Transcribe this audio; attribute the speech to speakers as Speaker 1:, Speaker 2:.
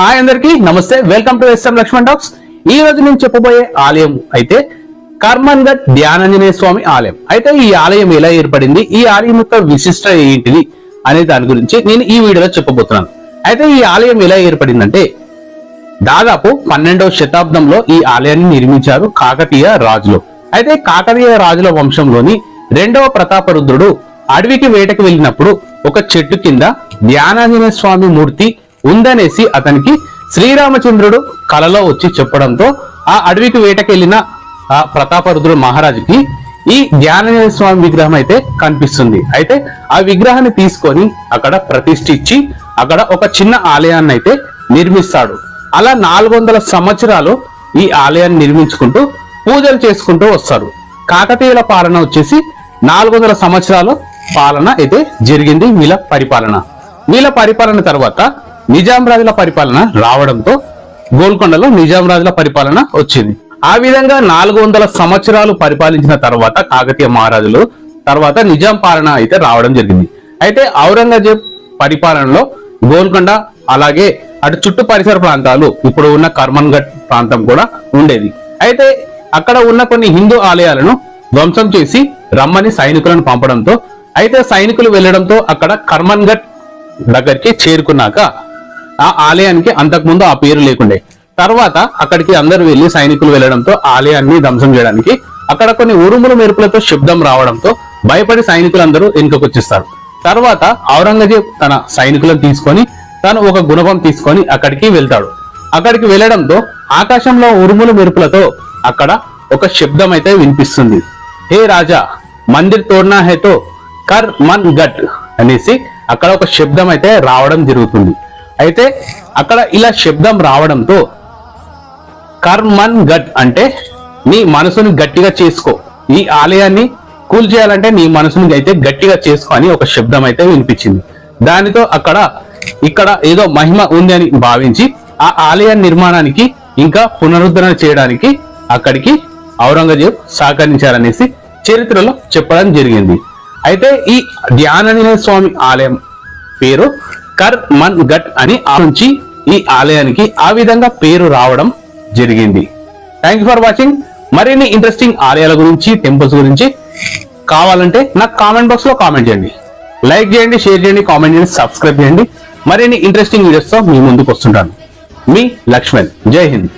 Speaker 1: Hi అందరికి నమస్తే, welcome to SM Lakshman talks. ఈ రోజు నేను చెప్పబోయే ఆలయం అయితే కర్మన్ఘట్ ధ్యానాంజనేయ స్వామి ఆలయం. అయితే ఈ ఆలయం ఎలా ఏర్పడింది, ఈ ఆలయం యొక్క విశిష్ట ఏంటిది అనే దాని గురించి నేను ఈ వీడియోలో చెప్పబోతున్నాను. అయితే ఈ ఆలయం ఎలా ఏర్పడిందంటే దాదాపు 12వ శతాబ్దంలో ఈ ఆలయాన్ని నిర్మించారు కాకతీయ రాజులు. అయితే కాకతీయ రాజుల వంశంలోని 2వ ప్రతాపరుద్రుడు అడవికి వేటకు వెళ్ళినప్పుడు ఒక చెట్టు కింద ధ్యానాంజనేయ స్వామి మూర్తి ఉందనేసి అతనికి శ్రీరామచంద్రుడు కలలో వచ్చి చెప్పడంతో ఆ అడవికి వేటకెళ్లిన ఆ ప్రతాపరుద్రుడు మహారాజుకి ఈ ధ్యానాంజనేయ స్వామి విగ్రహం అయితే కనిపిస్తుంది. అయితే ఆ విగ్రహాన్ని తీసుకొని అక్కడ ప్రతిష్ఠించి అక్కడ ఒక చిన్న ఆలయాన్ని అయితే నిర్మిస్తాడు. అలా 400 సంవత్సరాలు ఈ ఆలయాన్ని నిర్మించుకుంటూ పూజలు చేసుకుంటూ వస్తారు. కాకతీయుల పాలన వచ్చేసి 400 సంవత్సరాల పాలన అయితే జరిగింది. వీళ్ళ పరిపాలన తర్వాత నిజాం రాజుల పరిపాలన రావడంతో గోల్కొండలో నిజాం రాజుల పరిపాలన వచ్చింది. ఆ విధంగా 400 సంవత్సరాలు పరిపాలించిన తర్వాత కాకతీయ మహారాజులు తర్వాత నిజాం పాలన అయితే రావడం జరిగింది. అయితే ఔరంగజేబ్ పరిపాలనలో గోల్కొండ అలాగే అటు చుట్టూ పరిసర ప్రాంతాలు ఇప్పుడు ఉన్న కర్మన్ఘట్ ప్రాంతం కూడా ఉండేది. అయితే అక్కడ ఉన్న కొన్ని హిందూ ఆలయాలను ధ్వంసం చేసి రమ్మని సైనికులను పంపడంతో అయితే సైనికులు వెళ్లడంతో అక్కడ కర్మన్ఘట్ దగ్గరికి చేరుకున్నాక ఆ ఆలయానికి అంతకుముందు ఆ పేరు లేకుండే. తర్వాత అక్కడికి అందరూ వెళ్లి సైనికులు వెళ్లడంతో ఆలయాన్ని ధ్వంసం చేయడానికి అక్కడ కొన్ని ఉరుములు మెరుపులతో శబ్దం రావడంతో భయపడి సైనికులందరూ వెనుకకొచ్చేస్తారు. తర్వాత ఔరంగజేబ్ తన సైనికులను తీసుకొని తను ఒక గుణపం తీసుకొని అక్కడికి వెళ్తాడు. అక్కడికి వెళ్లడంతో ఆకాశంలో ఉరుములు మెరుపులతో అక్కడ ఒక శబ్దం అయితే వినిపిస్తుంది. హే రాజా, మందిర్ తోడ్నా హేతో కర్ మన్ గట్ అనేసి అక్కడ ఒక శబ్దం అయితే రావడం జరుగుతుంది. అయితే అక్కడ ఇలా శబ్దం రావడంతో కర్మన్ గట్ అంటే నీ మనసుని గట్టిగా చేసుకో, ఈ ఆలయాన్ని కూల్చేయాలంటే నీ మనసుని అయితే గట్టిగా చేసుకో అని ఒక శబ్దం అయితే వినిపించింది. దానితో ఇక్కడ ఏదో మహిమ ఉంది అని భావించి ఆ ఆలయ నిర్మాణానికి ఇంకా పునరుద్ధరణ చేయడానికి అక్కడికి ఔరంగజేబ్ సహకరించారనేసి చరిత్రలో చెప్పడం జరిగింది. అయితే ఈ ధ్యానాంజనేయ స్వామి ఆలయం పేరు కర్మన్ గట్ అని నుంచి ఈ ఆలయానికి ఆ విధంగా పేరు రావడం జరిగింది. Thank you for watching. మరిన్ని ఇంట్రెస్టింగ్ ఆలయాల గురించి టెంపుల్స్ గురించి కావాలంటే నాకు కామెంట్ బాక్స్ లో కామెంట్ చేయండి. లైక్ చేయండి, షేర్ చేయండి, కామెంట్ చేయండి, సబ్స్క్రైబ్ చేయండి. మరిన్ని ఇంట్రెస్టింగ్ వీడియోస్ తో మీ ముందుకు వస్తుంటాను. మీ లక్ష్మణ్. జై హింద్.